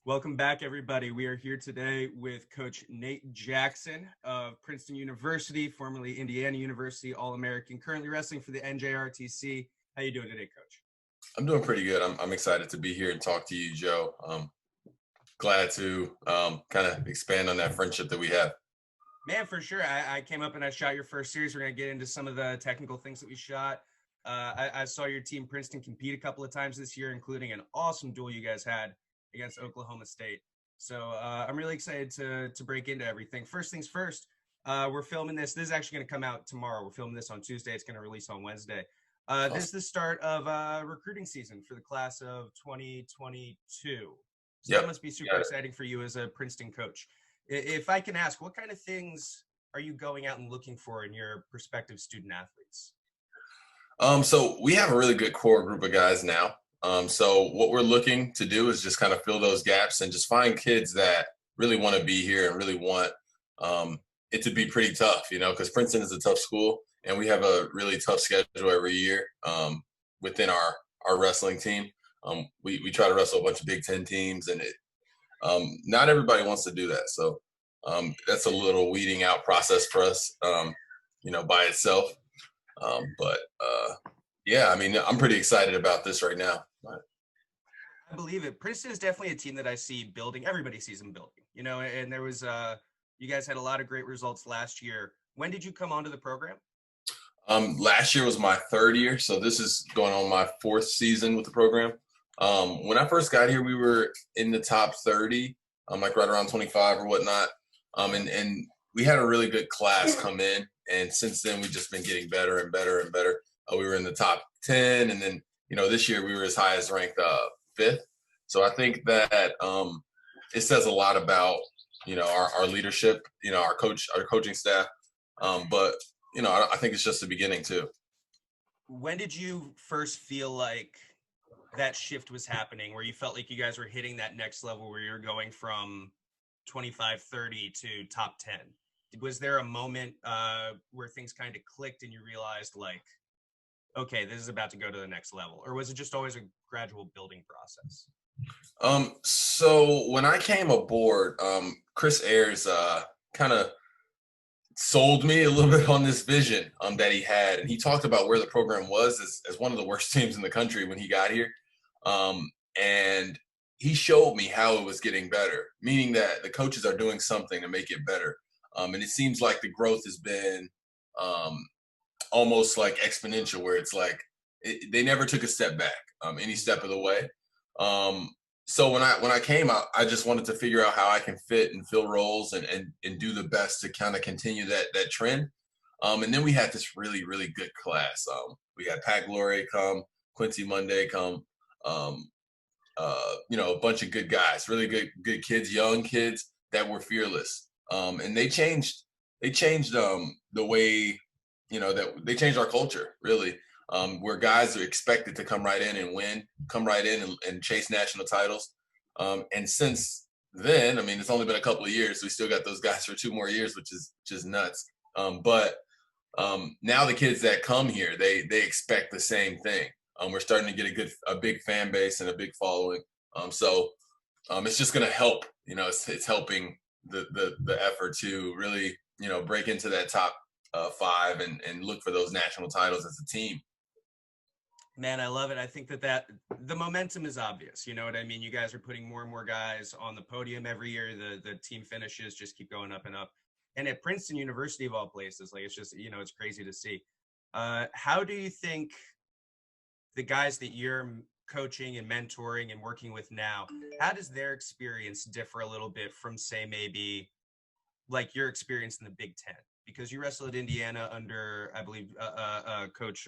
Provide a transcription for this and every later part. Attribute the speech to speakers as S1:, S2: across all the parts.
S1: Welcome back, everybody. We are here today with Coach Nate Jackson of Princeton University, formerly Indiana University, All-American, currently wrestling for the NJ RTC. How you doing today, Coach?
S2: I'm doing pretty good. I'm excited to be here and talk to you, Joe. Glad to kind of expand on that friendship that we have.
S1: Man, for sure. I came up and I shot your first series. We're going to get into some of the technical things that we shot. I saw your team Princeton compete a couple of times this year, including an awesome duel you guys had against Oklahoma State. So I'm really excited to break into everything. First things first, we're filming this. This is actually going to come out tomorrow. We're filming this on Tuesday. It's going to release on Wednesday. This is the start of recruiting season for the class of 2022. So that must be super exciting for you as a Princeton coach. If I can ask, what kind of things are you going out and looking for in your prospective student athletes?
S2: So we have a really good core group of guys now. So what we're looking to do is just kind of fill those gaps and just find kids that really want to be here and really want it to be pretty tough, because Princeton is a tough school and we have a really tough schedule every year within our wrestling team. We try to wrestle a bunch of Big Ten teams, and not everybody wants to do that. So that's a little weeding out process for us, by itself. Yeah, I mean, I'm pretty excited about this right now.
S1: I believe it. Princeton is definitely a team that I see building. Everybody sees them building, and there was, you guys had a lot of great results last year. When did you come onto the program?
S2: Last year was my third year, so this is going on my fourth season with the program. When I first got here, we were in the top 30, like right around 25 or whatnot. And we had a really good class come in, and since then we've just been getting better and better and better. We were in the top 10, and then this year we were as high as ranked fifth. So I think that it says a lot about our leadership, our coaching staff. But I think it's just the beginning too.
S1: When did you first feel like that shift was happening, where you felt like you guys were hitting that next level, where you're going from 25, 30 to top 10? Was there a moment where things kind of clicked and you realized, like, okay, this is about to go to the next level? Or was it just always a gradual building process?
S2: So when I came aboard, Chris Ayers kind of sold me a little bit on this vision that he had. And he talked about where the program was as one of the worst teams in the country when he got here. And he showed me how it was getting better, meaning that the coaches are doing something to make it better. And it seems like the growth has been almost like exponential, where it's like they never took a step back any step of the way. So when I came out, I just wanted to figure out how I can fit and fill roles and do the best to kind of continue that trend. And then we had this really, really good class. We had Pat Glory come, Quincy Monday come, a bunch of good guys, really good kids, young kids that were fearless. And they changed the way, that they changed our culture, really. Where guys are expected to come right in and win, come right in and chase national titles. And since then, I mean, it's only been a couple of years. So we still got those guys for 2 more years, which is just nuts. But now the kids that come here, they expect the same thing. We're starting to get a big fan base and a big following. So it's just going to help. It's helping the effort to really break into that top 5 and look for those national titles as a team.
S1: Man, I love it. I think that the momentum is obvious. You know what I mean? You guys are putting more and more guys on the podium every year. The team finishes just keep going up and up. And at Princeton University, of all places, like, it's just, it's crazy to see. How do you think the guys that you're coaching and mentoring and working with now, how does their experience differ a little bit from, say, maybe like your experience in the Big Ten? Because you wrestled at Indiana under, I believe, Coach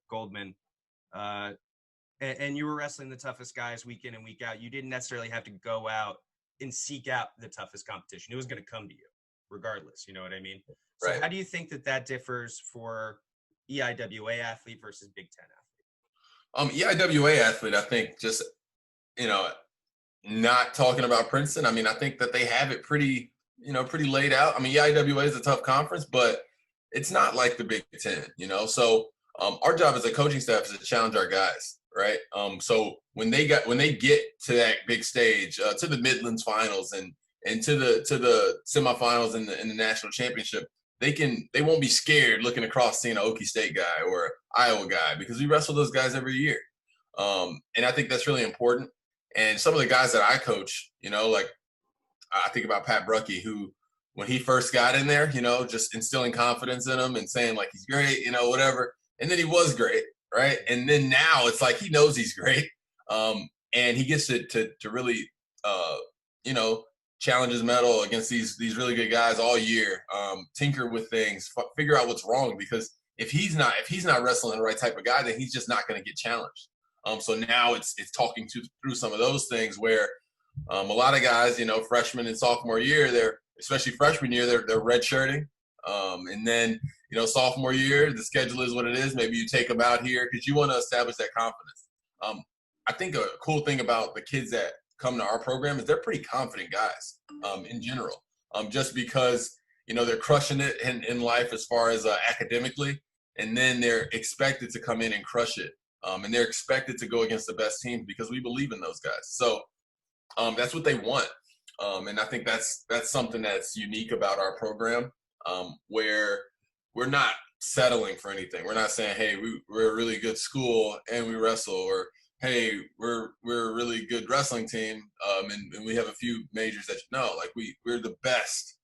S1: Goldman. And you were wrestling the toughest guys week in and week out. You didn't necessarily have to go out and seek out the toughest competition. It was going to come to you regardless. You know what I mean? So right. How do you think that differs for EIWA athlete versus Big Ten athlete?
S2: EIWA athlete, I think, just, not talking about Princeton. I mean, I think that they have it pretty laid out. I mean, EIWA is a tough conference, but it's not like the Big Ten, So our job as a coaching staff is to challenge our guys. right? So when they get to that big stage, to the Midlands finals and to the semifinals in the national championship, they won't be scared looking across seeing an Okie State guy or Iowa guy, because we wrestle those guys every year. And I think that's really important. And some of the guys that I coach, like I think about Pat Bruckey, who when he first got in there, just instilling confidence in him and saying like he's great, whatever. And then he was great, right? And then now it's like he knows he's great, and he gets to really, you know, challenge his metal against these really good guys all year. Tinker with things, figure out what's wrong, because if he's not wrestling the right type of guy, then he's just not going to get challenged. So now it's talking through some of those things where a lot of guys, freshman and sophomore year, especially freshman year, they're redshirting. And then, sophomore year, the schedule is what it is. Maybe you take them out here because you want to establish that confidence. I think a cool thing about the kids that come to our program is they're pretty confident guys in general, just because, they're crushing it in life as far as academically. And then they're expected to come in and crush it. And they're expected to go against the best teams because we believe in those guys. So that's what they want. And I think that's something that's unique about our program, where we're not settling for anything. We're not saying, hey, we're a really good school and we wrestle, or hey, we're a really good wrestling team, and we have a few majors that like we're the best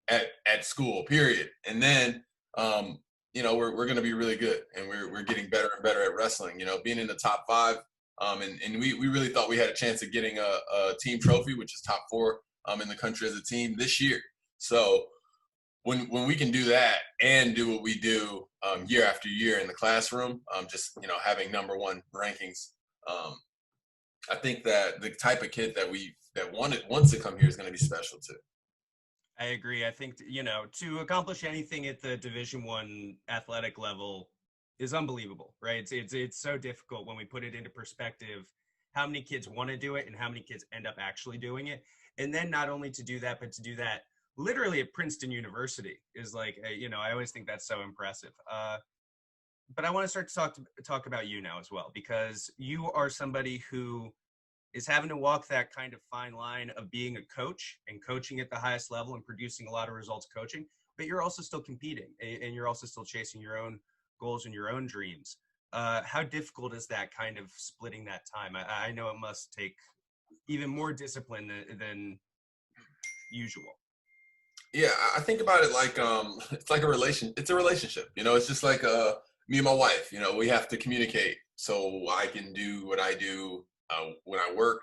S2: at school, period. And then we're going to be really good, and we're getting better and better at wrestling. Being in the top 5, and we really thought we had a chance of getting a team trophy, which is top 4 in the country as a team this year. So when we can do that and do what we do year after year in the classroom, just having number 1 rankings, I think that the type of kid that wants to come here is going to be special too.
S1: I agree. I think, to accomplish anything at the Division I athletic level is unbelievable, right? It's so difficult when we put it into perspective, how many kids want to do it and how many kids end up actually doing it. And then not only to do that, but to do that literally at Princeton University is like, I always think that's so impressive. But I want to start to talk about you now as well, because you are somebody who is having to walk that kind of fine line of being a coach and coaching at the highest level and producing a lot of results coaching, but you're also still competing and you're also still chasing your own goals and your own dreams. How difficult is that kind of splitting that time? I know it must take even more discipline than usual.
S2: Yeah, I think about it like it's like it's a relationship. It's just like me and my wife. We have to communicate so I can do what I do when I work.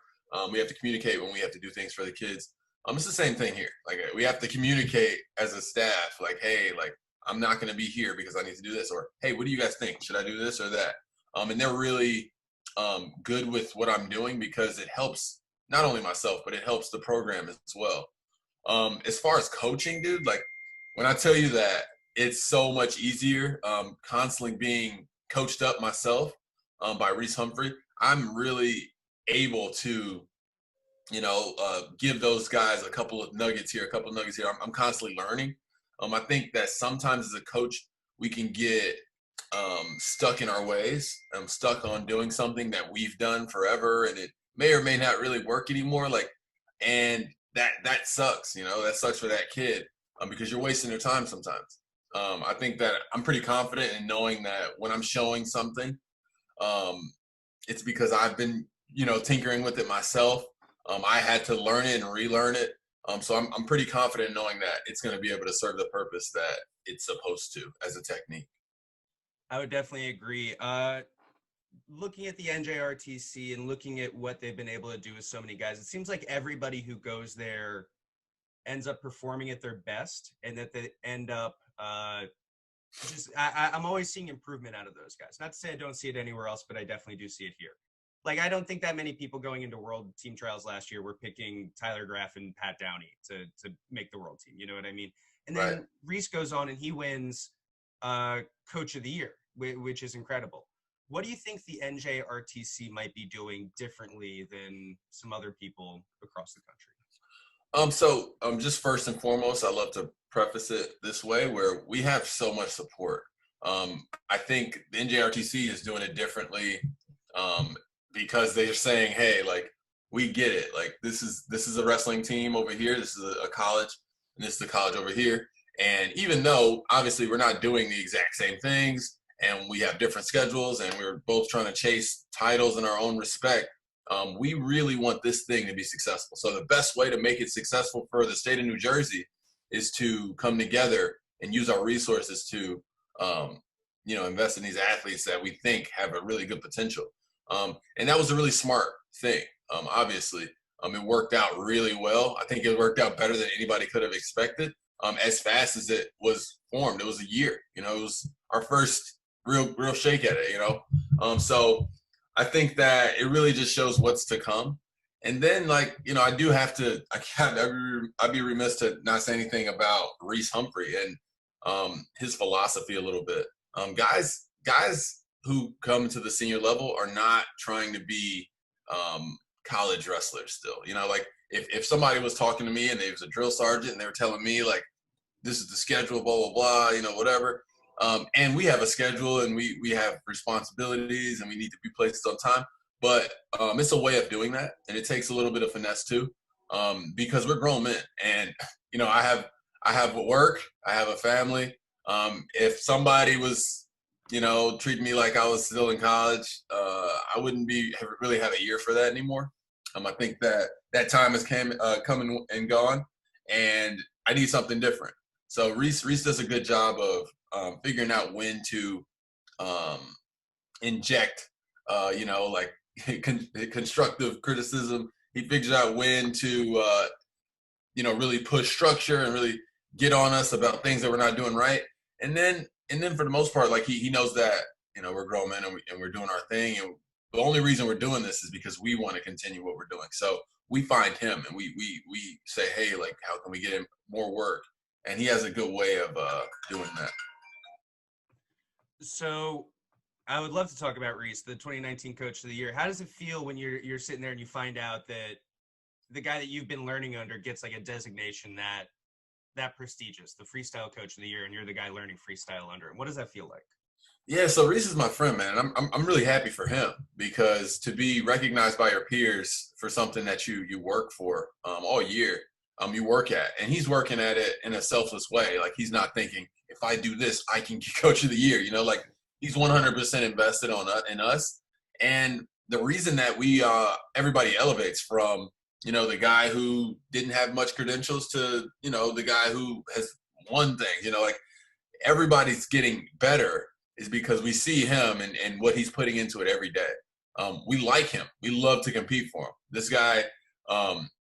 S2: We have to communicate when we have to do things for the kids. It's the same thing here. Like, we have to communicate as a staff, like, hey, like, I'm not going to be here because I need to do this, or hey, what do you guys think? Should I do this or that? And they're really good with what I'm doing, because it helps not only myself, but it helps the program as well. As far as coaching, dude, like, when I tell you that it's so much easier, constantly being coached up myself by Reese Humphrey, I'm really able to, give those guys a couple of nuggets here, I'm constantly learning. I think that sometimes as a coach, we can get stuck in our ways. I'm stuck on doing something that we've done forever, and it may or may not really work anymore. And that sucks, that sucks for that kid, because you're wasting their time sometimes. I think that I'm pretty confident in knowing that when I'm showing something, it's because I've been, tinkering with it myself. I had to learn it and relearn it. So I'm pretty confident knowing that it's going to be able to serve the purpose that it's supposed to as a technique.
S1: I would definitely agree. Looking at the NJ RTC and looking at what they've been able to do with so many guys, it seems like everybody who goes there ends up performing at their best, and that they end up I'm always seeing improvement out of those guys. Not to say I don't see it anywhere else, but I definitely do see it here. Like, I don't think that many people going into world team trials last year were picking Tyler Graff and Pat Downey to make the world team. You know what I mean? And then right. Reese goes on and he wins Coach of the Year, which is incredible. What do you think the NJ RTC might be doing differently than some other people across the country?
S2: So just first and foremost, I love to preface it this way, where we have so much support. I think the NJ RTC is doing it differently because they're saying, hey, like, we get it. Like, this is a wrestling team over here. This is a college, and this is the college over here. And even though obviously we're not doing the exact same things, and we have different schedules, and we're both trying to chase titles in our own respect, we really want this thing to be successful. So the best way to make it successful for the state of New Jersey is to come together and use our resources to, invest in these athletes that we think have a really good potential. And that was a really smart thing. Obviously, it worked out really well. I think it worked out better than anybody could have expected. As fast as it was formed, it was a year. It was our first real shake at it. So I think that it really just shows what's to come. And then, like, I do have to. I'd be remiss to not say anything about Reese Humphrey and his philosophy a little bit. Guys who come to the senior level are not trying to be college wrestlers still. Like, if somebody was talking to me and they was a drill sergeant and they were telling me, like, this is the schedule, blah, blah, blah, whatever. And we have a schedule and we have responsibilities and we need to be placed on time. But it's a way of doing that. And it takes a little bit of finesse too, because we're grown men. And, I have work, I have a family. If somebody was, treating me like I was still in college, I wouldn't really have a year for that anymore. I think that time has come and gone, and I need something different. So Reese does a good job of figuring out when to inject, like constructive criticism. He figures out when to, really push structure and really get on us about things that we're not doing right. And then for the most part, like he knows that, we're grown men and we're doing our thing. And the only reason we're doing this is because we want to continue what we're doing. So we find him and we say, hey, like, how can we get him more work? And he has a good way of doing that.
S1: So I would love to talk about Reese, the 2019 Coach of the Year. How does it feel when you're sitting there and you find out that the guy that you've been learning under gets like a designation that prestigious, the Freestyle Coach of the Year, and you're the guy learning freestyle under him? What does that feel like?
S2: Yeah, so Reese is my friend, man. I'm really happy for him, because to be recognized by your peers for something that you work for all year, you work at, and he's working at it in a selfless way. Like, he's not thinking, if I do this, I can get Coach of the Year. Like, he's 100% invested in us. And the reason that everybody elevates from, the guy who didn't have much credentials to, the guy who has won things, like, everybody's getting better is because we see him and what he's putting into it every day. We like him. We love to compete for him. This guy,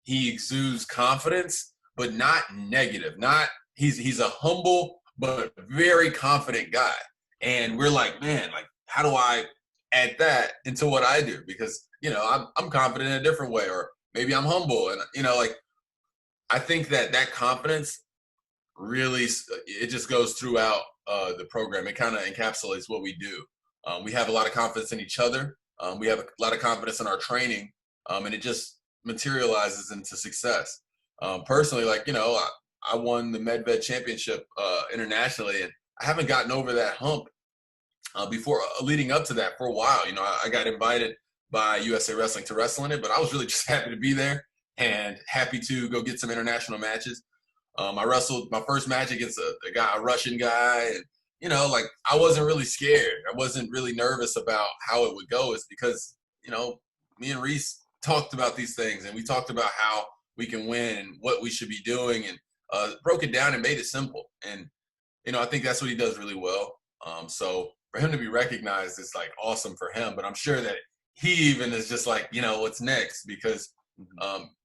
S2: he exudes confidence, but not negative. He's a humble but very confident guy. And we're like, man, like, how do I add that into what I do? Because, I'm confident in a different way, or maybe I'm humble. And, like, I think that confidence really, it just goes throughout the program. It kind of encapsulates what we do. We have a lot of confidence in each other. We have a lot of confidence in our training, and it just materializes into success. Personally, like, I won the MedVed championship internationally, and I haven't gotten over that hump before leading up to that for a while. I got invited by USA Wrestling to wrestle in it, but I was really just happy to be there and happy to go get some international matches. I wrestled my first match against a Russian guy, and, like, I wasn't really scared. I wasn't really nervous about how it would go. It's because, me and Reese talked about these things, and we talked about how we can win and what we should be doing, and broke it down and made it simple. And, I think that's what he does really well. So for him to be recognized is, like, awesome for him. But I'm sure that he even is just like, what's next? Because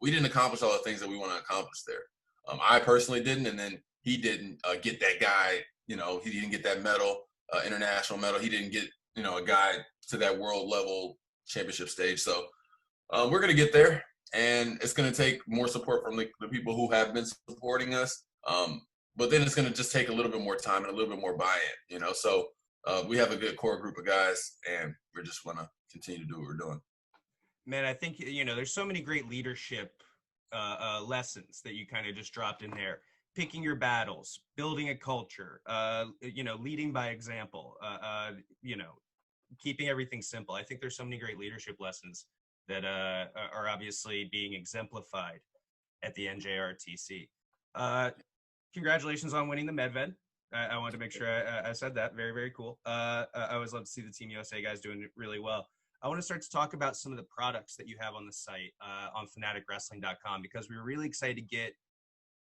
S2: we didn't accomplish all the things that we want to accomplish there. I personally didn't, and then he didn't get that guy. He didn't get that medal, international medal. He didn't get, a guy to that world level championship stage. So we're gonna get there, and it's gonna take more support from the people who have been supporting us. But then it's gonna just take a little bit more time and a little bit more buy-in. So we have a good core group of guys, and we're just wanna continue to do what we're doing.
S1: Man, I think, there's so many great leadership lessons that you kind of just dropped in there. Picking your battles, building a culture, leading by example, keeping everything simple. I think there's so many great leadership lessons that are obviously being exemplified at the NJ RTC. Congratulations on winning the Medved. I wanted to make sure I said that. Very, very cool. I always love to see the Team USA guys doing really well. I want to start to talk about some of the products that you have on the site on fanaticwrestling.com, because we were really excited to get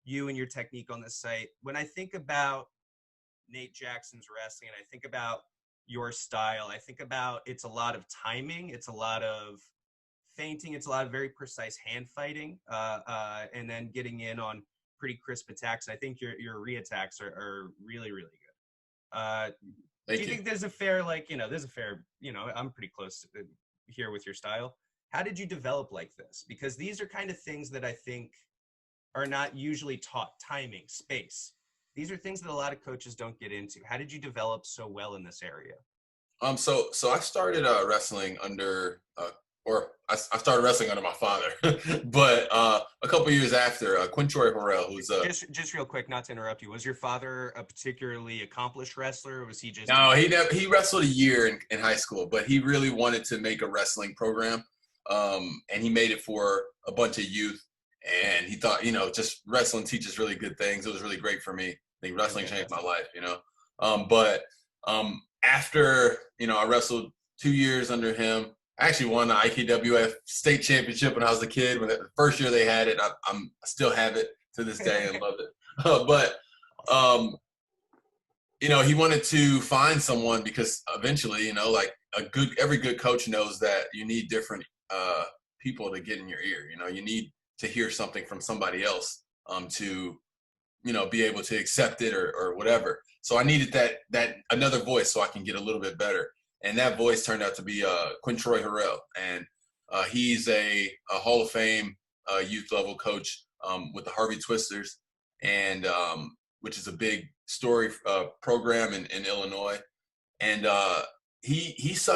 S1: you and your technique on this site. When I think about Nate Jackson's wrestling and I think about your style, I think about it's a lot of timing, it's a lot of feinting, it's a lot of very precise hand fighting, and then getting in on pretty crisp attacks. I think your re-attacks are really, really good. Do you think there's a fair, I'm pretty close to here with your style. How did you develop like this? Because these are kind of things that I think are not usually taught. Timing, space. These are things that a lot of coaches don't get into. How did you develop so well in this area?
S2: So I started wrestling under, I started wrestling under my father, but a couple years after, Quintroy Harrell, who's
S1: just real quick, not to interrupt you. Was your father a particularly accomplished wrestler, or was he just?
S2: No, he wrestled a year in high school, but he really wanted to make a wrestling program, and he made it for a bunch of youth. And he thought, just wrestling teaches really good things. It was really great for me. I think wrestling changed my life, But after, I wrestled 2 years under him. I actually won the IKWF state championship when I was a kid. When the first year they had it, I still have it to this day and love it. But he wanted to find someone because eventually, every good coach knows that you need different people to get in your ear. You need to hear something from somebody else to be able to accept it or whatever. So I needed that another voice so I can get a little bit better. And that voice turned out to be Quintroy Harrell. And he's a Hall of Fame youth level coach with the Harvey Twisters, and which is a big story program in Illinois. And he's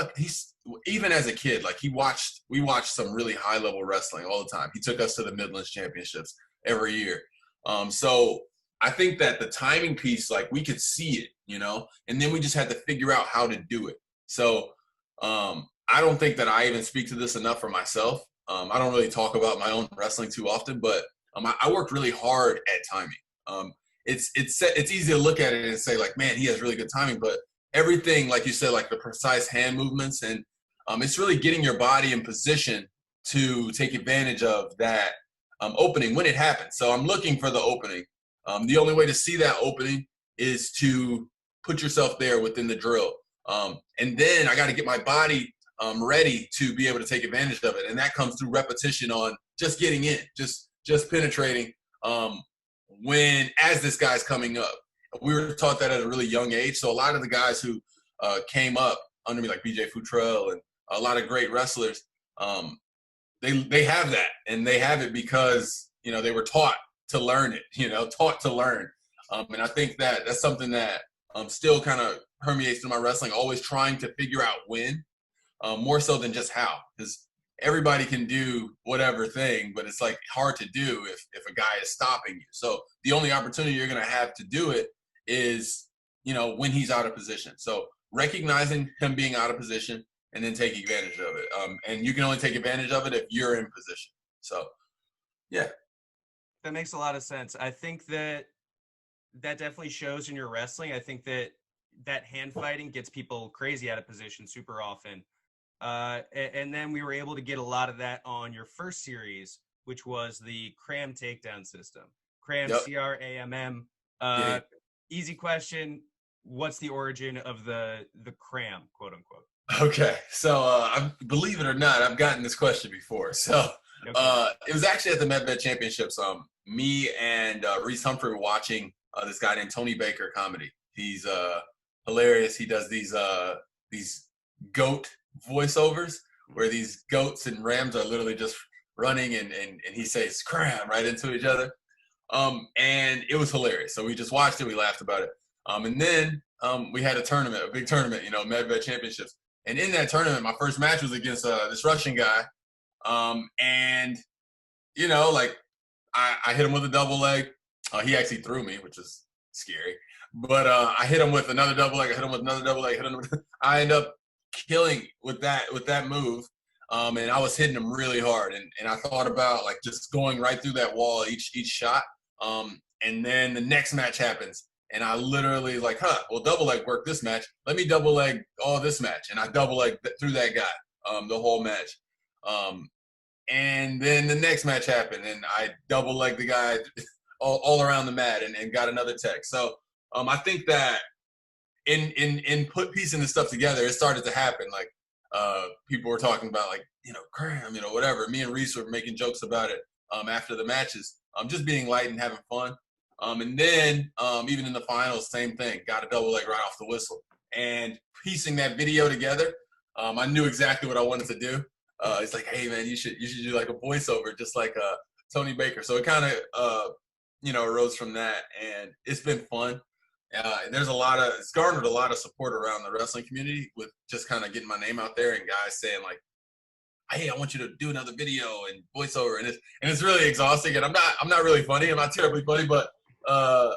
S2: even as a kid, we watched some really high level wrestling all the time. He took us to the Midlands Championships every year. So I think that the timing piece, we could see it, and then we just had to figure out how to do it. So I don't think that I even speak to this enough for myself. I don't really talk about my own wrestling too often, but I worked really hard at timing. It's easy to look at it and say man, he has really good timing, but everything, like you said, the precise hand movements, and it's really getting your body in position to take advantage of that opening when it happens. So I'm looking for the opening. The only way to see that opening is to put yourself there within the drill. And then I got to get my body ready to be able to take advantage of it. And that comes through repetition on just getting in, just penetrating as this guy's coming up. We were taught that at a really young age. So a lot of the guys who came up under me, like BJ Futrell and a lot of great wrestlers, they have that. And they have it because, they were taught to learn it, taught to learn. And I think that that's something that still kind of permeates through my wrestling, always trying to figure out when, more so than just how. Because everybody can do whatever thing, but it's hard to do if a guy is stopping you. So the only opportunity you're going to have to do it is, when he's out of position. So recognizing him being out of position and then taking advantage of it. And you can only take advantage of it if you're in position. So, yeah.
S1: That makes a lot of sense. I think that definitely shows in your wrestling. I think that hand fighting gets people crazy out of position super often. And then we were able to get a lot of that on your first series, which was the Cram takedown system. Cram, yep. CRAMM. Easy question. What's the origin of the Cram, quote unquote?
S2: Okay. So believe it or not, I've gotten this question before. So it was actually at the Medved Championships. Me and Reese Humphrey were watching this guy named Tony Baker comedy. He's hilarious. He does these goat voiceovers where these goats and rams are literally just running and he says "cram" right into each other. And it was hilarious. So we just watched it. We laughed about it. And then we had a tournament, a big tournament, Medved Championships. And in that tournament, my first match was against this Russian guy. And I hit him with a double leg. He actually threw me, which is scary. But I hit him with another double leg. I hit him with another double leg. I end up killing with that move. And I was hitting him really hard. And I thought about like just going right through that wall each shot. And then the next match happens. And I literally like, well, double leg work this match. Let me double leg all this match. And I double leg through that guy the whole match. And then the next match happened, and I double leg the guy all around the mat and got another tech. So I think that in piecing this stuff together, it started to happen. Like people were talking about like, Cram, whatever. Me and Reese were making jokes about it after the matches, just being light and having fun. And then even in the finals, same thing. Got a double leg right off the whistle. And piecing that video together, I knew exactly what I wanted to do. It's like, hey man, you should do like a voiceover, just like Tony Baker. So it kind of arose from that, and it's been fun. It's garnered a lot of support around the wrestling community with just kind of getting my name out there and guys saying like, hey, I want you to do another video and voiceover, and it's really exhausting. And I'm not really funny. I'm not terribly funny, but I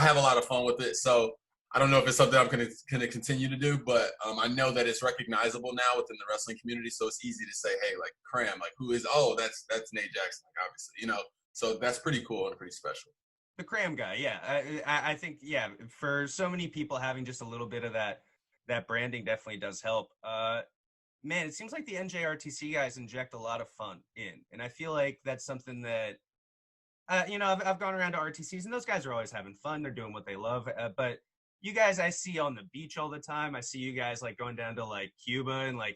S2: have a lot of fun with it. So I don't know if it's something I'm going to continue to do, but I know that it's recognizable now within the wrestling community. So it's easy to say, hey, like Cram, like who is? Oh, that's Nate Jackson, like obviously, So that's pretty cool and pretty special.
S1: The Cram guy, yeah. I think, yeah, for so many people, having just a little bit of that branding definitely does help. Man, it seems like the NJ RTC guys inject a lot of fun in, and I feel like that's something that. I've gone around to RTCs, and those guys are always having fun. They're doing what they love, but you guys I see on the beach all the time. I see you guys like going down to like Cuba and like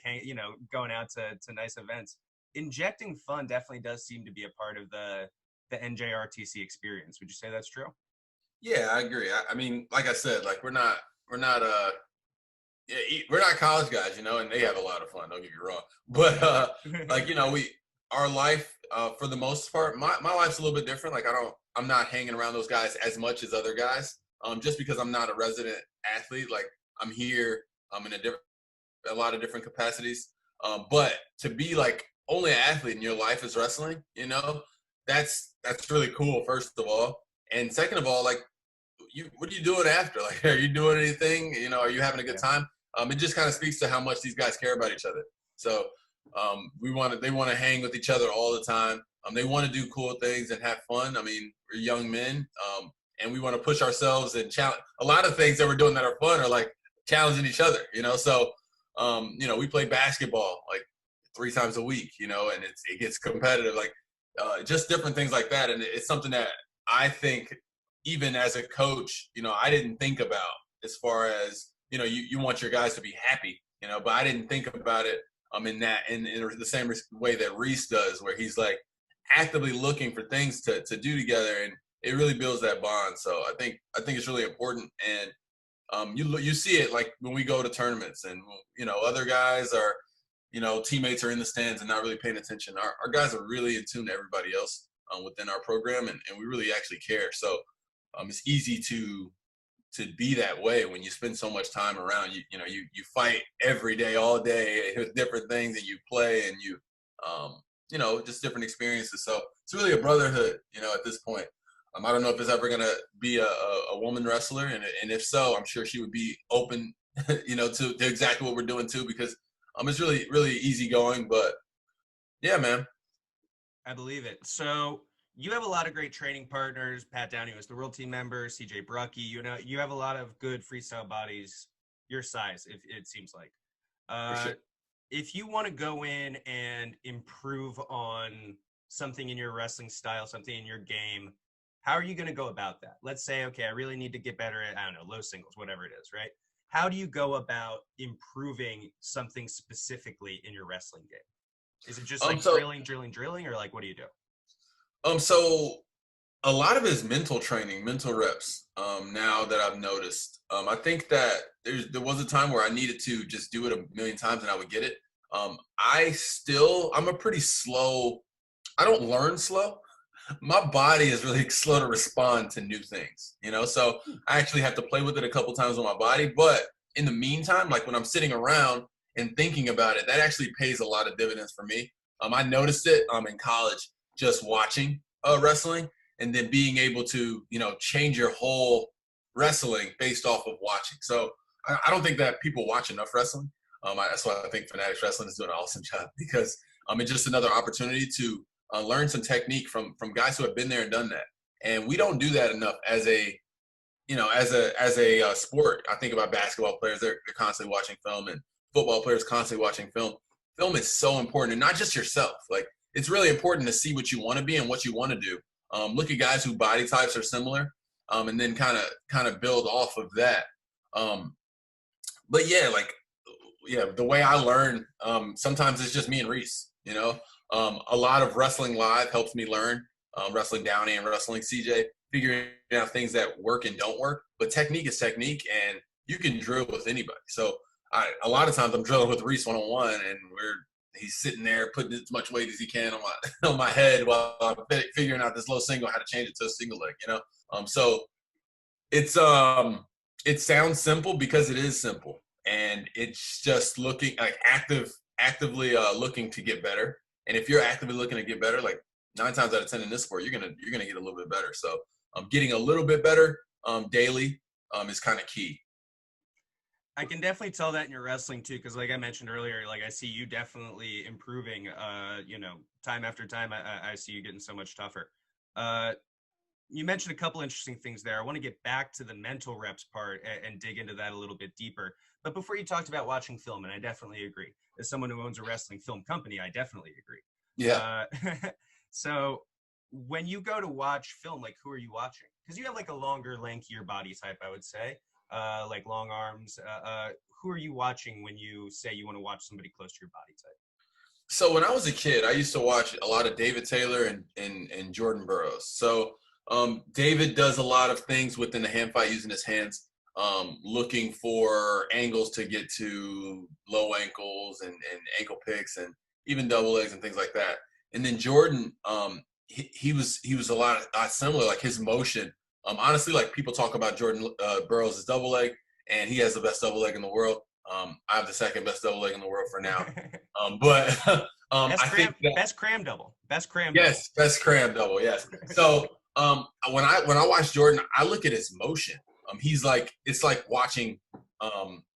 S1: going out to nice events. Injecting fun definitely does seem to be a part of the NJRTC experience. Would you say that's true?
S2: Yeah, I agree. I mean, like I said, like we're not college guys, and they have a lot of fun. Don't get me wrong, but our life for the most part, my life's a little bit different. Like I'm not hanging around those guys as much as other guys. Just because I'm not a resident athlete, like I'm here, I'm in a lot of different capacities. But to be like only an athlete in your life is wrestling, that's really cool. First of all, and second of all, like what are you doing after? Like, are you doing anything? Are you having a good time? It just kind of speaks to how much these guys care about each other. So they want to hang with each other all the time. They want to do cool things and have fun. I mean, we're young men. And we want to push ourselves and challenge. A lot of things that we're doing that are fun are like challenging each other, So, we play basketball like 3 times a week, and it gets competitive, like just different things like that. And it's something that I think even as a coach, I didn't think about as far as, you want your guys to be happy, but I didn't think about it in the same way that Reese does, where he's like actively looking for things to do together, and it really builds that bond. So I think it's really important. And you see it like when we go to tournaments and, other guys are, teammates are in the stands and not really paying attention. Our guys are really in tune to everybody else within our program, and we really actually care. So it's easy to be that way when you spend so much time around. You fight every day, all day with different things, and you play and you just different experiences. So it's really a brotherhood, at this point. I don't know if it's ever going to be a woman wrestler. And if so, I'm sure she would be open, to exactly what we're doing too, because it's really, really easygoing. But yeah, man.
S1: I believe it. So you have a lot of great training partners. Pat Downey was the world team member, CJ Brucky. You have a lot of good freestyle bodies your size, if it seems like.
S2: For sure.
S1: If you want to go in and improve on something in your wrestling style, something in your game, how are you going to go about that? Let's say, okay, I really need to get better at, I don't know, low singles, whatever it is, right? How do you go about improving something specifically in your wrestling game? Is it just like drilling, or like what do you do?
S2: So a lot of it is mental training, mental reps. Now that I've noticed, I think that there was a time where I needed to just do it a million times and I would get it. I'm a pretty slow. I don't learn slow. My body is really slow to respond to new things, so I actually have to play with it a couple times with my body. But in the meantime, like when I'm sitting around and thinking about it, that actually pays a lot of dividends for me. I noticed it in college, just watching wrestling and then being able to, change your whole wrestling based off of watching. So I don't think that people watch enough wrestling. That's why I think Fanatic Wrestling is doing an awesome job, because it's just another opportunity to learn some technique from guys who have been there and done that. And we don't do that enough as a sport. I think about basketball players; they're constantly watching film, and football players constantly watching film. Film is so important, and not just yourself. Like, it's really important to see what you want to be and what you want to do. Look at guys whose body types are similar, and then kind of build off of that. But yeah, the way I learn, sometimes it's just me and Reese. A lot of wrestling live helps me learn. Wrestling Downey and wrestling CJ, figuring out things that work and don't work. But technique is technique, and you can drill with anybody. So a lot of times I'm drilling with Reese one-on-one, and he's sitting there putting as much weight as he can on my on my head while I'm figuring out this low single, how to change it to a single leg. So it's it sounds simple because it is simple, and it's just looking like actively looking to get better. And if you're actively looking to get better, like 9 times out of 10 in this sport, you're gonna get a little bit better. So getting a little bit better daily is kind of key.
S1: I can definitely tell that in your wrestling too, because like I mentioned earlier, like I see you definitely improving. Time after time, I see you getting so much tougher. You mentioned a couple interesting things there. I want to get back to the mental reps part and dig into that a little bit deeper. But before, you talked about watching film, and I definitely agree. As someone who owns a wrestling film company, I definitely agree.
S2: Yeah.
S1: So when you go to watch film, like, who are you watching? Because you have like a longer, lankier body type, I would say, like long arms. Who are you watching when you say you want to watch somebody close to your body type?
S2: So when I was a kid, I used to watch a lot of David Taylor and Jordan Burroughs. So David does a lot of things within the hand fight using his hands, looking for angles to get to low ankles and ankle picks and even double legs and things like that. And then Jordan, he was a lot similar, like his motion. Honestly, like, people talk about Jordan Burroughs' double leg, and he has the best double leg in the world. I have the second best double leg in the world for now. But I think
S1: best cram double.
S2: Yes, best cram double. Yes. So when I watch Jordan, I look at his motion. He's like, it's like watching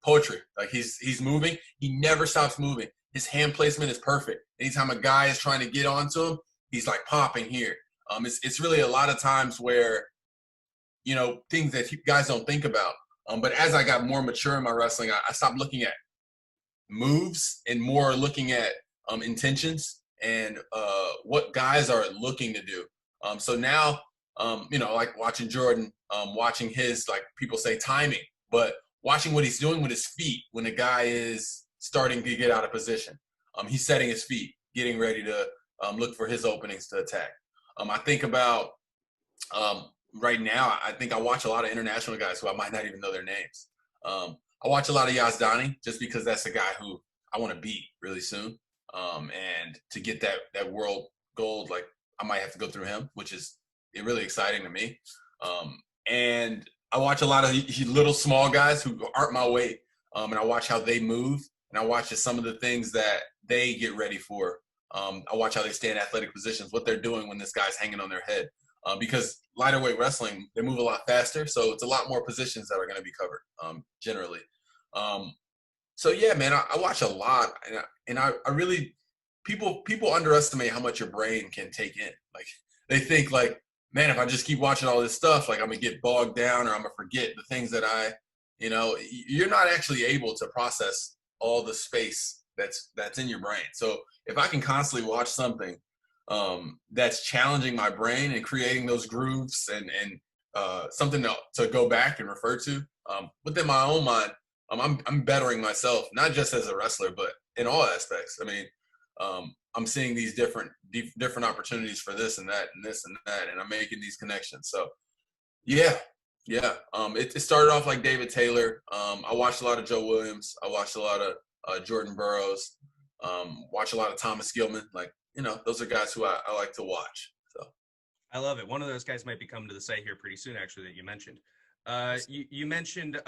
S2: poetry. Like, he's moving. He never stops moving. His hand placement is perfect. Anytime a guy is trying to get onto him, he's like popping here. It's really a lot of times where, things that guys don't think about. But as I got more mature in my wrestling, I stopped looking at moves and more looking at intentions and what guys are looking to do. So now, like watching Jordan, watching his, like, people say timing, but watching what he's doing with his feet when the guy is starting to get out of position. He's setting his feet, getting ready to look for his openings to attack. I think about right now, I think I watch a lot of international guys who I might not even know their names. I watch a lot of Yazdani just because that's a guy who I want to beat really soon. And to get that world gold, like, I might have to go through him, which is really exciting to me. And I watch a lot of little small guys who aren't my weight. And I watch how they move, and I watch just some of the things that they get ready for. I watch how they stay in athletic positions, what they're doing when this guy's hanging on their head. Because lighter weight wrestling, they move a lot faster, so it's a lot more positions that are going to be covered generally. So yeah, man, I watch a lot, and I really, people underestimate how much your brain can take in. Like, they think, like, man, if I just keep watching all this stuff, like, I'm gonna get bogged down, or I'm gonna forget the things that you're not actually able to process all the space that's in your brain. So if I can constantly watch something that's challenging my brain and creating those grooves and something to go back and refer to within my own mind, I'm bettering myself, not just as a wrestler, but in all aspects. I mean, I'm seeing these different opportunities for this and that and this and that, and I'm making these connections. So yeah. It started off like David Taylor. I watched a lot of Joe Williams. I watched a lot of Jordan Burroughs. Watch a lot of Thomas Gilman. Like, those are guys who I like to watch. So
S1: I love it. One of those guys might be coming to the site here pretty soon, actually, that you mentioned. You mentioned,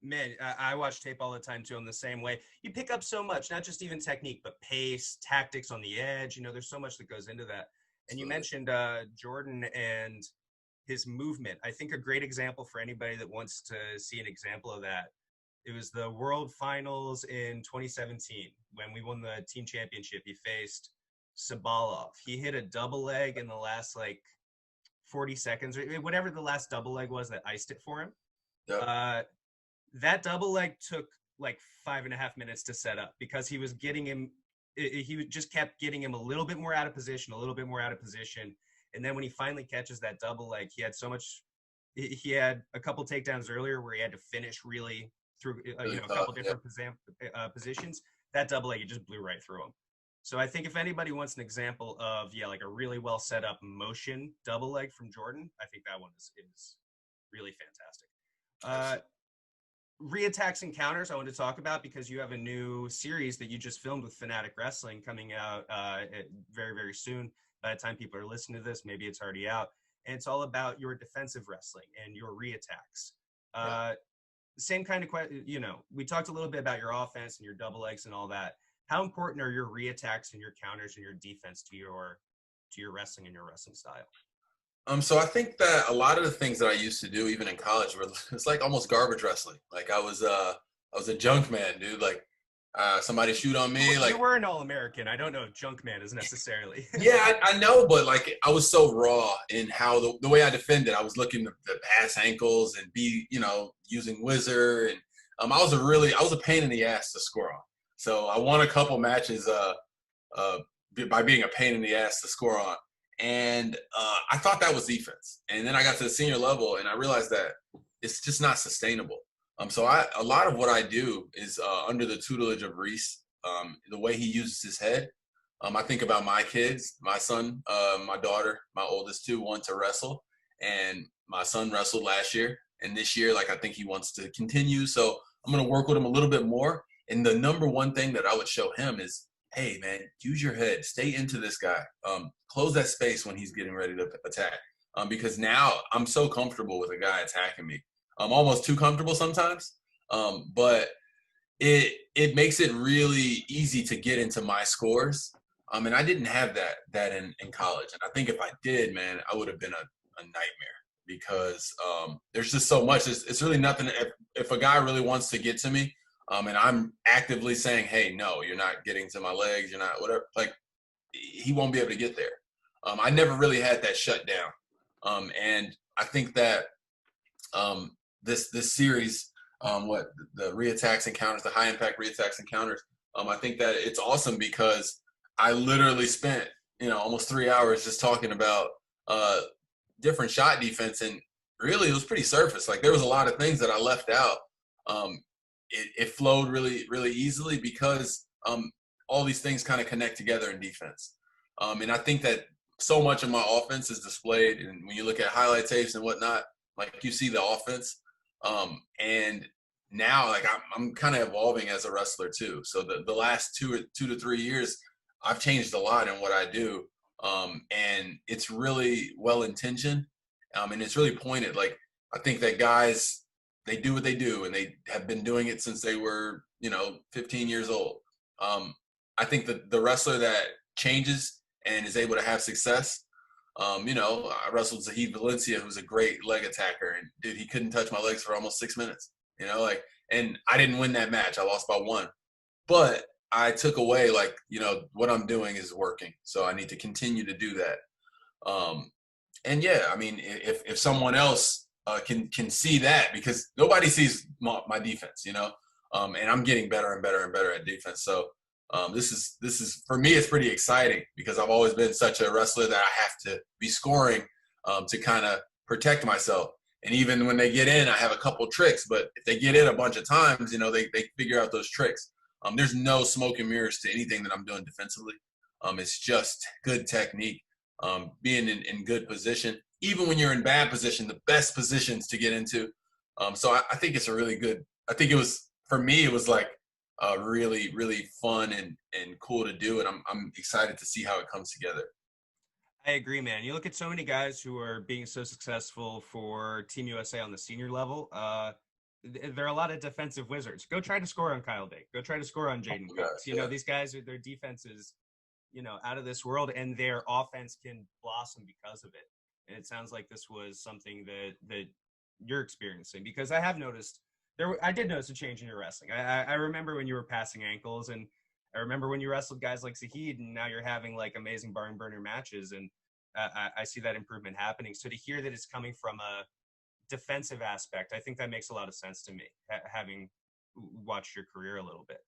S1: man, I watch tape all the time too. I'm the same way. You pick up so much, not just even technique, but pace, tactics on the edge. There's so much that goes into that. And you mentioned Jordan and his movement. I think a great example for anybody that wants to see an example of that It was the World Finals in 2017 when we won the team championship. He faced Sabalov. He hit a double leg in the last like 40 seconds or whatever the last double leg was that iced it for him.
S2: Yep.
S1: That double leg took like 5.5 minutes to set up because he was getting him. He just kept getting him a little bit more out of position, a little bit more out of position. And then when he finally catches that double leg, he had so much. He had a couple takedowns earlier where he had to finish really through
S2: Really
S1: a
S2: tough,
S1: couple different positions. That double leg, he just blew right through him. So I think if anybody wants an example of like a really well set up motion double leg from Jordan, I think that one is really fantastic. Reattacks and counters I want to talk about because you have a new series that you just filmed with Fanatic Wrestling coming out very, very soon. By the time people are listening to this, maybe it's already out. And it's all about your defensive wrestling and your reattacks. Same kind of question, we talked a little bit about your offense and your double legs and all that. How important are your reattacks and your counters and your defense to your wrestling and your wrestling style?
S2: So I think that a lot of the things that I used to do, even in college, were it's like almost garbage wrestling. Like I was a junk man, dude. Like somebody shoot on me.
S1: You
S2: Like
S1: were an All-American. I don't know if junk man is necessarily.
S2: yeah, I know, but like I was so raw in how the way I defended. I was looking to pass ankles and be, using whizzer, and I was a pain in the ass to score on. So I won a couple matches by being a pain in the ass to score on. And I thought that was defense. And then I got to the senior level and I realized that it's just not sustainable. So a lot of what I do is under the tutelage of Reese, the way he uses his head. I think about my kids, my son, my daughter, my oldest two want to wrestle. And my son wrestled last year. And this year, I think he wants to continue. So I'm going to work with him a little bit more. And the number one thing that I would show him is, hey, man, use your head. Stay into this guy. Close that space when he's getting ready to attack. Because now I'm so comfortable with a guy attacking me. I'm almost too comfortable sometimes. But it makes it really easy to get into my scores. And I didn't have that in college. And I think if I did, man, I would have been a nightmare because there's just so much. It's really nothing. If a guy really wants to get to me, and I'm actively saying, hey, no, you're not getting to my legs. You're not whatever. Like he won't be able to get there. I never really had that shut down. And I think that this series, what the reattacks and counters, the high impact reattacks and counters, I think that it's awesome because I literally spent, almost 3 hours just talking about different shot defense. And really it was pretty surface. Like there was a lot of things that I left out. It flowed really, really easily because all these things kind of connect together in defense. And I think that so much of my offense is displayed. And when you look at highlight tapes and whatnot, like you see the offense. And now I'm kind of evolving as a wrestler too. So the last 2 to 3 years, I've changed a lot in what I do. And it's really well-intentioned. And it's really pointed. Like I think that guys, they do what they do and they have been doing it since they were, 15 years old. I think that the wrestler that changes and is able to have success, I wrestled Zahid Valencia, who's a great leg attacker, and dude, he couldn't touch my legs for almost 6 minutes, and I didn't win that match. I lost by 1, but I took away what I'm doing is working. So I need to continue to do that. And yeah, I mean, if someone else can see that, because nobody sees my defense, and I'm getting better and better and better at defense. So this is for me, it's pretty exciting because I've always been such a wrestler that I have to be scoring to kind of protect myself. And even when they get in, I have a couple tricks, but if they get in a bunch of times, they figure out those tricks. There's no smoke and mirrors to anything that I'm doing defensively. It's just good technique, being in good position. Even when you're in bad position, the best positions to get into. So I think it's a really good, I think it was, for me, it was really, really fun and cool to do. And I'm excited to see how it comes together.
S1: I agree, man. You look at so many guys who are being so successful for Team USA on the senior level. There are a lot of defensive wizards. Go try to score on Kyle Dake. Go try to score on Jaden Coates. These guys, their defense is, out of this world, and their offense can blossom because of it. And it sounds like this was something that you're experiencing, because I have noticed I did notice a change in your wrestling. I remember when you were passing ankles, and I remember when you wrestled guys like Zahid, and now you're having like amazing barn burner matches, and I see that improvement happening. So to hear that it's coming from a defensive aspect, I think that makes a lot of sense to me, having watched your career a little bit.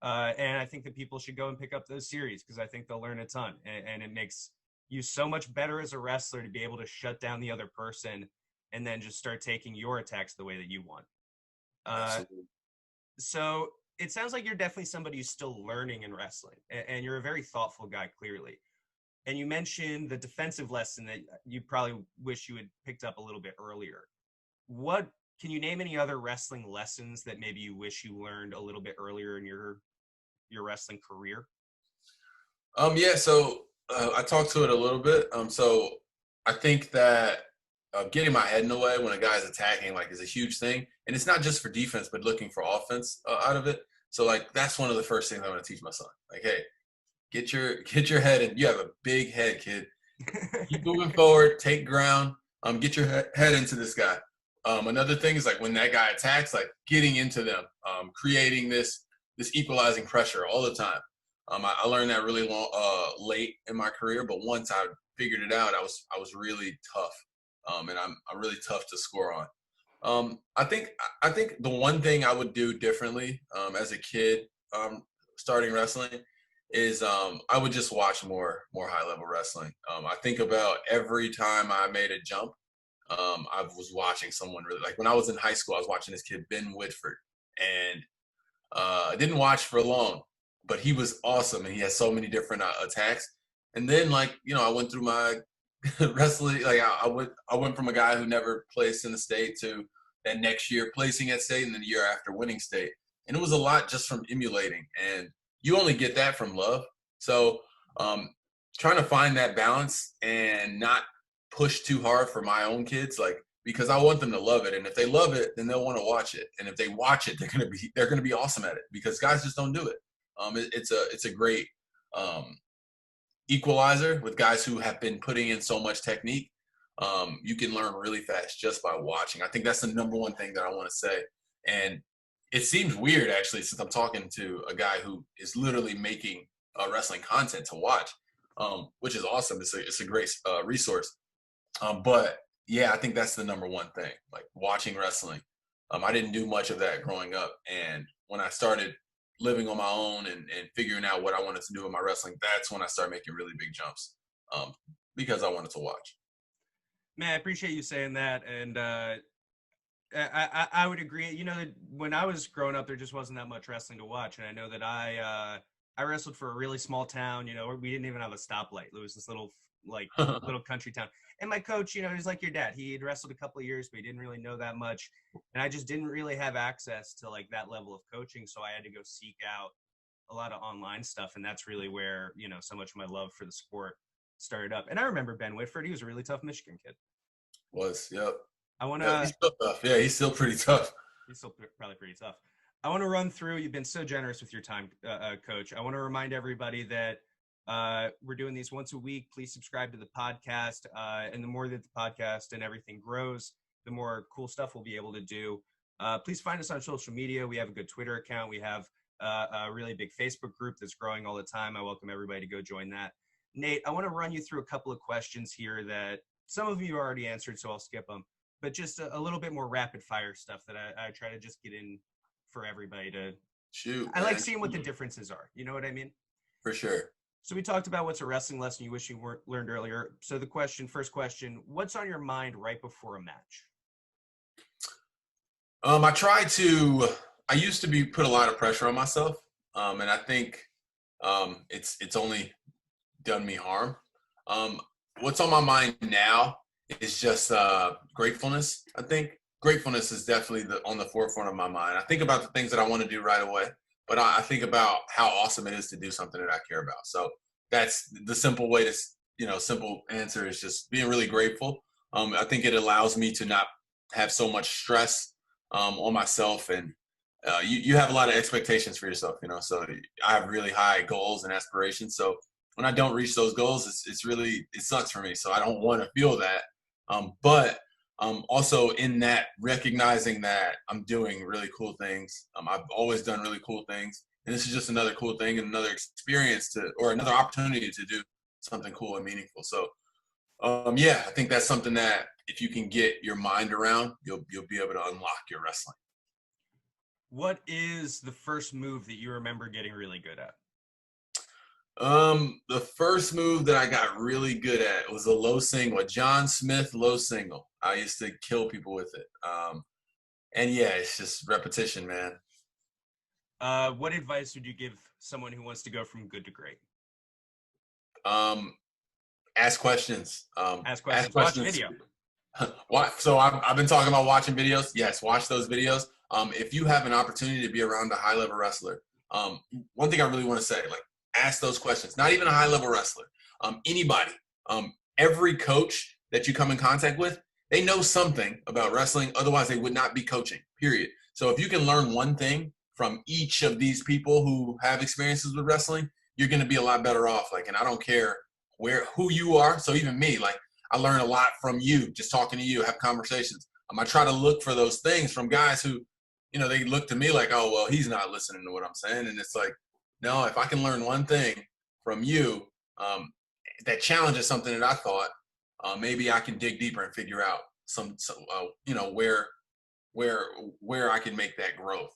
S1: And I think that people should go and pick up those series because I think they'll learn a ton, and it makes you so much better as a wrestler to be able to shut down the other person and then just start taking your attacks the way that you want. So it sounds like you're definitely somebody who's still learning in wrestling, and you're a very thoughtful guy, clearly. And you mentioned the defensive lesson that you probably wish you had picked up a little bit earlier. What can you name any other wrestling lessons that maybe you wish you learned a little bit earlier in your wrestling career?
S2: Yeah, so I talked to it a little bit. So I think that getting my head in the way when a guy's attacking like is a huge thing, and it's not just for defense, but looking for offense out of it. So like that's one of the first things I'm going to teach my son. Like, hey, get your head in. You have a big head, kid. Keep moving forward. Take ground. Get your head into this guy. Another thing is like when that guy attacks, like getting into them, creating this equalizing pressure all the time. I learned that really late in my career, but once I figured it out, I was really tough, and I'm really tough to score on. I think the one thing I would do differently as a kid starting wrestling is I would just watch more high level wrestling. I think about every time I made a jump, I was watching someone really, like when I was in high school, I was watching this kid, Ben Whitford, and I didn't watch for long, but he was awesome, and he had so many different attacks. And then, like, you know, I went through my wrestling. Like, I went from a guy who never placed in the state to that next year placing at state, and then the year after winning state. And it was a lot just from emulating, and you only get that from love. So, trying to find that balance and not push too hard for my own kids, like, because I want them to love it, and if they love it, then they'll want to watch it, and if they watch it, they're gonna be awesome at it, because guys just don't do it. It's a great equalizer with guys who have been putting in so much technique. You can learn really fast just by watching. I think that's the number one thing that I want to say, and it seems weird actually, since I'm talking to a guy who is literally making wrestling content to watch, which is awesome. It's a great resource. But yeah, I think that's the number one thing, like watching wrestling. I didn't do much of that growing up. And when I started living on my own and figuring out what I wanted to do in my wrestling, that's when I started making really big jumps, because I wanted to watch.
S1: Man, I appreciate you saying that. And I would agree. You know, when I was growing up, there just wasn't that much wrestling to watch. And I know that I wrestled for a really small town. You know, we didn't even have a stoplight. It was this little little country town. And my coach, you know, he's like your dad. He had wrestled a couple of years, but he didn't really know that much. And I just didn't really have access to like that level of coaching. So I had to go seek out a lot of online stuff. And that's really where, you know, so much of my love for the sport started up. And I remember Ben Whitford. He was a really tough Michigan kid.
S2: Yep.
S1: I want to.
S2: Yeah, he's still tough. Yeah, he's still pretty tough.
S1: He's still probably pretty tough. I want to run through. You've been so generous with your time, Coach. I want to remind everybody that we're doing these once a week. Please subscribe to the podcast. And the more that the podcast and everything grows, the more cool stuff we'll be able to do. Please find us on social media. We have a good Twitter account. We have a really big Facebook group that's growing all the time. I welcome everybody to go join that. Nate, I want to run you through a couple of questions here that some of you already answered, so I'll skip them. But just a little bit more rapid fire stuff that I try to just get in for everybody to
S2: shoot.
S1: I like seeing what the differences are. You know what I mean?
S2: For sure.
S1: So we talked about what's a wrestling lesson you wish you learned earlier. So first question, what's on your mind right before a match?
S2: I used to put a lot of pressure on myself. And I think it's only done me harm. What's on my mind now is just gratefulness. I think gratefulness is definitely on the forefront of my mind. I think about the things that I want to do right away, but I think about how awesome it is to do something that I care about. So that's the simple way to, simple answer is just being really grateful. I think it allows me to not have so much stress on myself, and you have a lot of expectations for yourself, so I have really high goals and aspirations. So when I don't reach those goals, it sucks for me. So I don't want to feel that. But Also in that, recognizing that I'm doing really cool things. I've always done really cool things, and this is just another cool thing and another experience or another opportunity to do something cool and meaningful. So, yeah, I think that's something that if you can get your mind around, you'll be able to unlock your wrestling.
S1: What is the first move that you remember getting really good at?
S2: The first move that I got really good at was a low single, a John Smith low single. I used to kill people with it. And yeah, it's just repetition, man.
S1: What advice would you give someone who wants to go from good to great?
S2: Ask questions.
S1: Ask questions.
S2: Ask questions.
S1: Watch video.
S2: So I've been talking about watching videos. Yes, watch those videos. If you have an opportunity to be around a high level wrestler, one thing I really want to say, like, ask those questions. Not even a high level wrestler. Anybody. Every coach that you come in contact with, they know something about wrestling. Otherwise, they would not be coaching. Period. So if you can learn one thing from each of these people who have experiences with wrestling, you're going to be a lot better off. Like, and I don't care who you are. So even me, like, I learn a lot from you, just talking to you, have conversations. I try to look for those things from guys who, they look to me like, oh, well, he's not listening to what I'm saying. And it's like, no, if I can learn one thing from you that challenges something that I thought, maybe I can dig deeper and figure out where I can make that growth,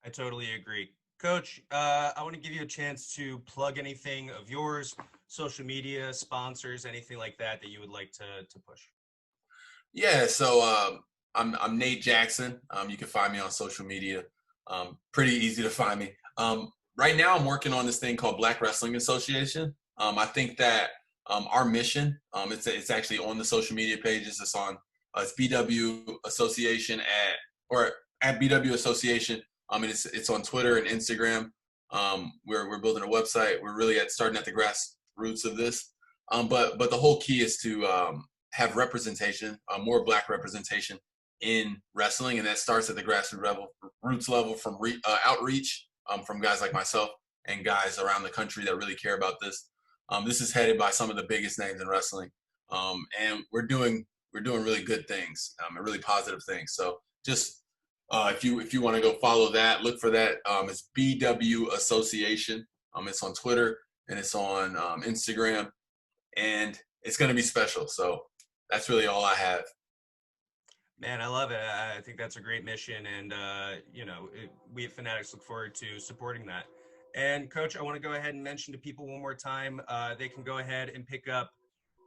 S1: I totally agree. Coach, I want to give you a chance to plug anything of yours, social media, sponsors, anything like that you would like to push.
S2: Yeah, so I'm Nate Jackson. You can find me on social media. Pretty easy to find me. Right now, I'm working on this thing called Black Wrestling Association. I think that our mission, it's actually on the social media pages. It's BW Association at BW Association. It's on Twitter and Instagram. We're building a website. We're really starting at the grassroots of this. But the whole key is to have representation, more Black representation in wrestling, and that starts at the grassroots level from outreach from guys like myself and guys around the country that really care about this. This is headed by some of the biggest names in wrestling, and we're doing really good things, and really positive things. So just if you want to go follow that, look for that. It's BW Association. It's on Twitter and it's on Instagram, and it's going to be special. So that's really all I have.
S1: Man, I love it. I think that's a great mission, and we at Fanatics look forward to supporting that. And Coach, I want to go ahead and mention to people one more time, they can go ahead and pick up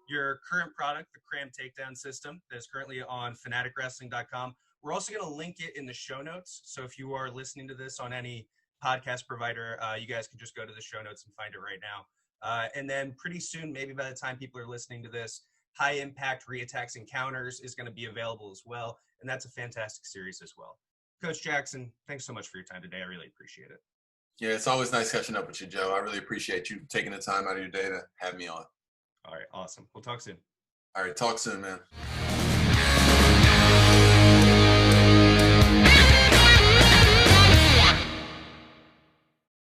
S1: your current product, the Cram Takedown System, that is currently on fanaticwrestling.com. We're also going to link it in the show notes. So if you are listening to this on any podcast provider, you guys can just go to the show notes and find it right now. And then pretty soon, maybe by the time people are listening to this, High Impact Reattacks and Counters is going to be available as well. And that's a fantastic series as well. Coach Jackson, thanks so much for your time today. I really appreciate it.
S2: Yeah, it's always nice catching up with you, Joe. I really appreciate you taking the time out of your day to have me on.
S1: All right, awesome. We'll talk soon.
S2: All right, talk soon, man.